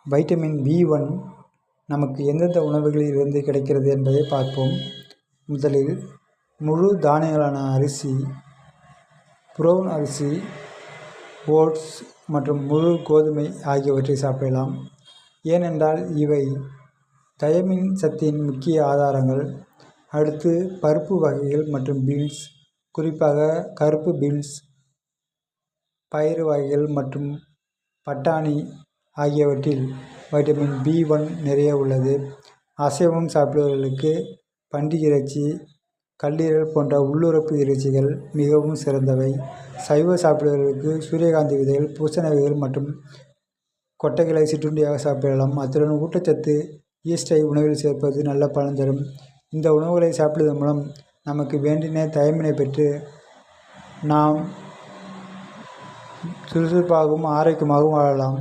Vitamin B1 நமக்கு எந்தெந்த உணவுகளில் இருந்து கிடைக்கிறது என்பதை பார்ப்போம். முதலில் முழு தானியங்களான அரிசி, ப்ரௌன் அரிசி, ஓட்ஸ் மற்றும் முழு கோதுமை ஆகியவற்றை சாப்பிடலாம். ஏனென்றால் இவை தயமின் சத்தின் முக்கிய ஆதாரங்கள். அடுத்து பருப்பு வகைகள் மற்றும் பீன்ஸ், குறிப்பாக கருப்பு பீன்ஸ், பயறு வகைகள் மற்றும் பட்டாணி ஆகியவற்றில் வைட்டமின் B1 நிறைய உள்ளது. அசைவம் சாப்பிடுபவர்களுக்கு பன்றி இறைச்சி, கல்லீரல் போன்ற உள்ளுறுப்பு இறைச்சிகள் மிகவும் சிறந்தவை. சைவம் சாப்பிடுபவர்களுக்கு சூரியகாந்தி விதைகள், பூசணி விதைகள் மற்றும் கொட்டைகளை சிற்றுண்டியாக சாப்பிடலாம். அத்துடன் ஊட்டச்சத்து ஈஸ்டை உணவில் சேர்ப்பது நல்ல பலன் தரும். இந்த உணவுகளை சாப்பிடுவதன் மூலம் நமக்கு வேண்டிய தயமினை பெற்று நாம் சுறுசுறுப்பாகவும் ஆரோக்கியமாகவும் வாழலாம்.